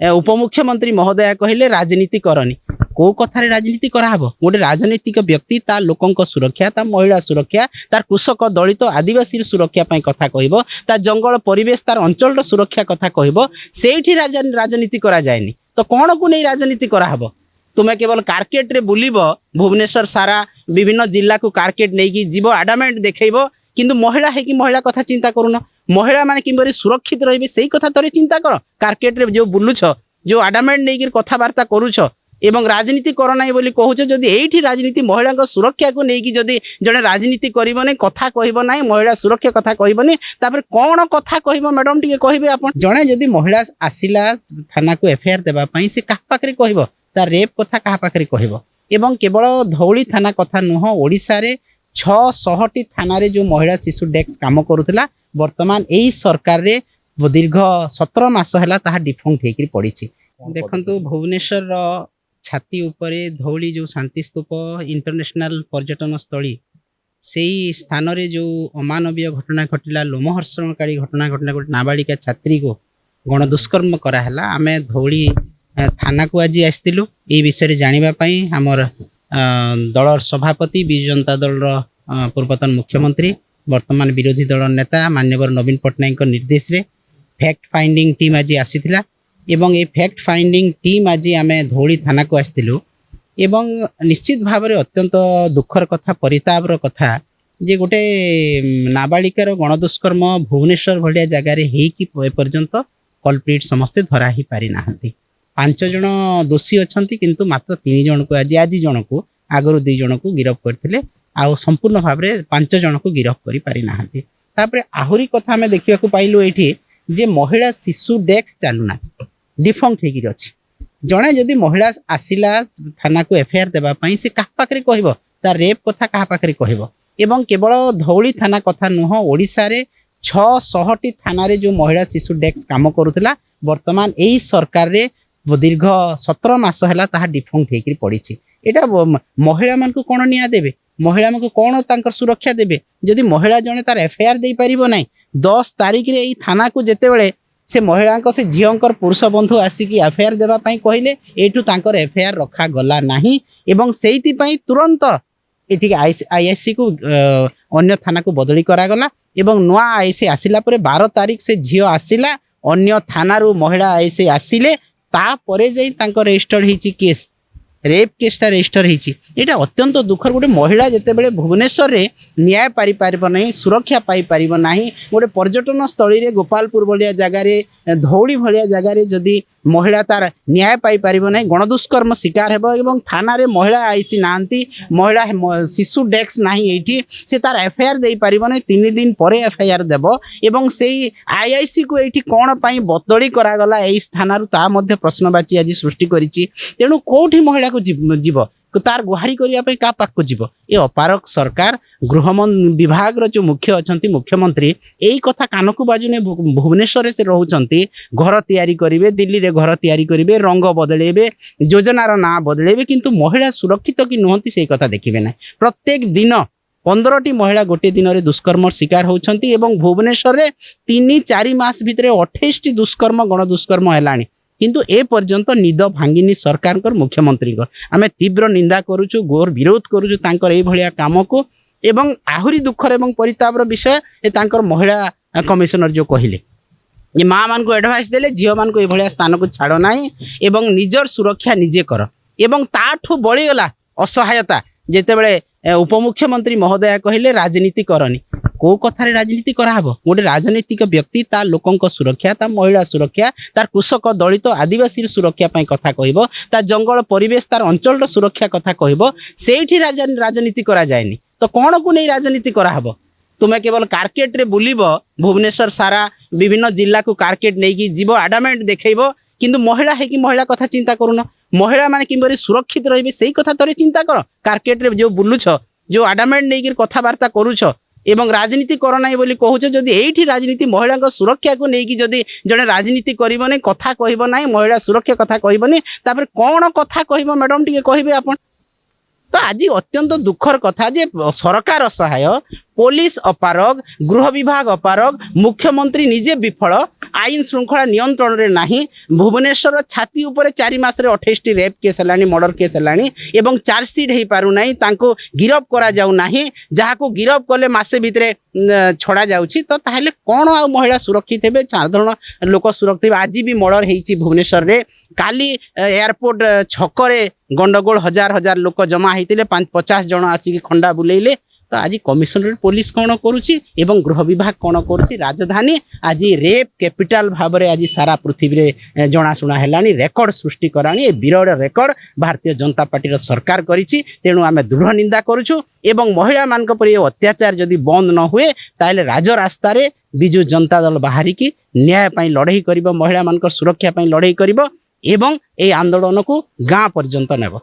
उपमुख्यमंत्री महोदय कहले राजनीति करनी को कथार राजनीति कराहब गोटे राजनीतिक व्यक्ति ता लोकों सुरक्षा ता महिला सुरक्षा तार कृषक दलित आदिवासी सुरक्षा कथा कहब ता जंगल परिवेश तार अंचल सुरक्षा कथा कहब से राजनीति करा जाएनी तो कौन को नहीं राजनीति कराहब तुम्हें केवल कार्केट रे बुलिब भुवनेश्वर सारा विभिन्न जिला को कार्केट नहीं जीव आडामेंट देखब किंतु महिला है कि महिला कथा चिंता करूना महिला माने किंबरी सुरक्षित रहिबे सेही कथा तोरे चिंता कर कार्केट रे जो बुलुछ जो आडामेंट नहीं कथबार्ता करूछ एवं राजनीति कर ना बोली कहूछ जदि एठी राजनीति महिला सुरक्षा को लेकिन जदि जड़े राजनीति करबने कथा कहब ना महिला सुरक्षा कथा कहबनी तापर कौन कथा कहब मैडम टिके कहबे आपण जड़े जदि महिला आसिला थाना को एफआईआर देबा पई से कहा पाखरे कहब तार रेप कथा कहा पाखरे कहब एवं केवल धौली थाना कथा नुह ओडिसा रे 600टी थाना रे जो महिला शिशु डेस्क काम करुला वर्तमान यही सरकार रे दीर्घ 17 मास है ताहा डिफंक्ट होकर पड़ी देखु भुवनेश्वर छाती उपरे धौली जो शांति स्तूप इंटरनेशनल पर्यटन स्थली से स्थान रे जो अमानवीय घटना घटला लोमहर्षणकारी घटना घटना गोटे नाबालिका छात्री को गण दुष्कर्म कराला आमे धौली थाना को आज आसलु ये विषय जानापी आमर दल सभापति विजु जनता दल पूर्वतन मुख्यमंत्री वर्तमान विरोधी दल नेता माननीय नवीन पट्टनायक निर्देश रे फैक्ट फाइंडिंग टीम आज आसीथिला एवं ये फैक्ट फाइंडिंग टीम आज आमे धौली थाना को आसलु एवं निश्चित भाव में अत्यंत दुखर कथा परितापर कथा जे गोटे नाबालिकार गणदुष्कर्म भुवनेश्वर भाया जगार होपर्यंत कल्प्रिट समस्ते धरा ही पारि नाहंती 5 जन दोषी अच्छा किंतु मात्र 3 जन को आज जन को आगु 2 जन को गिरफ्त करते आउ संपूर्ण भाव में 5 जन को गिरफ्त कर पारि नाहंती तापरे आहुरी कथा आमे देखिया पाइलु एठी जे महिला शिशु डेस्क चालुना डिफंक्ट होकर अच्छी जड़े जदि महिला आसिला थाना को एफआईआर देबा पई से कहा पाखरे कहब तार रेप कथा कहा पाखरे कहब एवं केवल धौली थाना कथा नुह ओडिसा रे 600टी थाना रे जो महिला शिशु डेस्क काम करुला वर्तमान यही सरकार रे दीर्घ 17 मास है ताहा डिफंक्ट होकर पड़ी एटा महिला मान को कौन निया देबे महिला मान को कौन तांकर सुरक्षा देबे जदि महिला जने तार एफआईआर दे पारिबो नै 10 तारीख रे एई थाना को जेतेबेले से महिला से झींकर पुरुष बंधु आसिक एफआईआर देवाई कहले एठू तांकर एफआईआर रखा गला नहीं एवं सेइति पई तुरंत एठी आईआईसी को अन्य थाना को बदली करागला एवं नुआ आईसी आसिला परे 12 तारीख से झील आसिला अन्य थाना रू महिला आईसी आसिले तापरे जाई तांकर रजिस्टर हिची केस रेप केसटा रजिस्टर होती यहाँ अत्यंत दुखर गोटे महिला जितेबाला भुवनेश्वर रे न्याय पारि पारिब नहीं सुरक्षा पाई पारिब नहीं गोटे पर्यटन स्थली रे गोपालपुर भाया जगार धौली भाया जगार जदि महिला तार न्याय पाई पारिब नहीं गणदुष्कर्म शिकार हेब एवं थाना रे महिला आईसी नांती महिला शिशु डेस्क नहीं एठी से तार एफआईआर दे पारिब नहीं 3 दिन पर एफआईआर देब एवं से आईआईसी को एठी कौन पाई बदली करागला एई स्थान ता मध्य प्रश्नवाची आज सृष्टि करिछि तेणु कोठी महिला को जीव तार गुहारी करने क्या पाक जीव ये अपारक सरकार गृह विभाग जो मुख्य अच्छा मुख्यमंत्री यही कथा कान को बाजुने भुवनेश्वर से रोचंती घर तैयारी करेंगे दिल्ली रे घर तैयारी करेंगे रंग बदलेबे योजनार ना बदलेबे किंतु महिला सुरक्षित कि नुहति से कथा देखिए ना प्रत्येक दिन 15टी महिला गोटे दिन में दुष्कर्म शिकार होती भुवनेश्वर में 3-4 मास भितर 28टी दुष्कर्म गण दुष्कर्म है किंतु ए पर्यंत निद भांगिनी सरकार मुख्यमंत्री आमे तीव्र निंदा करुचु गोर विरोध करुचु तांकर ए भलिया काम को एवं आहुरी दुखर एवं परितापर विषय ए तांकर महिला कमिशनर जो कहिले ये माँ मान को एडवाइस देले झील मान को ए भलिया स्थान को छाड़ नाही एवं निजर सुरक्षा निजे कर एवं ताठू बळीगला असहायता जेतेबेले उपमुख्यमंत्री महोदय कहले राजनीति करनी को कथार राजनीति कराहब गोटे राजनीतिक व्यक्ति ता लोकों सुरक्षा ता महिला सुरक्षा तार कृषक दलित आदिवासी सुरक्षा कथा कहब ता जंगल परिवेश तार अंचल सुरक्षा कथा कहब सेठी राजनीति करा जाएनी तो कौन को नहीं राजनीति कराहब तुम्हें केवल कार्केट रे बुलिब भुवनेश्वर सारा विभिन्न जिला को कार्केट नहीं जीव आडामेंट देखब किंतु महिला है कि महिला कथा चिंता करूना महिला माने किंबरी सुरक्षित रहिबे सेही कथा तोरे चिंता कर कार्केट रे जो बुलुछ जो आडामेंट नहीं कथबार्ता करूछ एवं राजनीति कर ना बोली कहूछ जदि एठी राजनीति महिला सुरक्षा को लेकिन जदि जड़े राजनीति करबनी कथा कहब ना महिला सुरक्षा कथा कहबनी तापर कौन कथा कहब मैडम टिके कहबे आपण तो आज अत्यंत दुखर कथा जे सरकार असहाय पुलिस अपारग गृह विभाग अपारग मुख्यमंत्री निजे विफल आईन श्रृंखला नियंत्रण रे नाही भुवनेश्वर छाती ऊपर 4 मास रे 28 रेप केस हलानी मर्डर केस हलानी एवं चार्जसीट हो पारु नाही तांको गिरफ करा जाऊ नाही जहाको गिरफ कले मासे भितरे छड़ा जाउछि तो ताहले कोन आ महिला सुरक्षित हेबे साधारण लोक सुरक्षित आज भी मर्डर हेछि भुवनेश्वर रे काली एयरपोर्ट छकरे गंडगोल हजार हजार लोक जमा होते 50 जन आसिक खंडा बुलेइले तो आज कमिशनरेट पुलिस कौन करुच्ची एवं गृह विभाग कौन करुच्ची राजधानी आज रेप कैपिटल भाव में आज सारा पृथ्वी रे जनाशुना है रेकर्ड सृष्टि करानी विरल रेकर्ड भारतीय जनता पार्टी सरकार करिछि तेणु आम दृढ़ निंदा करुछु एवं महिला मान पर ये अत्याचार जदि बंद न हुए ताहले राजरास्ता रे बिजु जनता दल बाहरिकी न्याय पाई लड़ाई करिबो महिला मान सुरक्षा पाई लड़ाई करिबो एवं ए आंदोलन को गाँ पर्यंत नेब।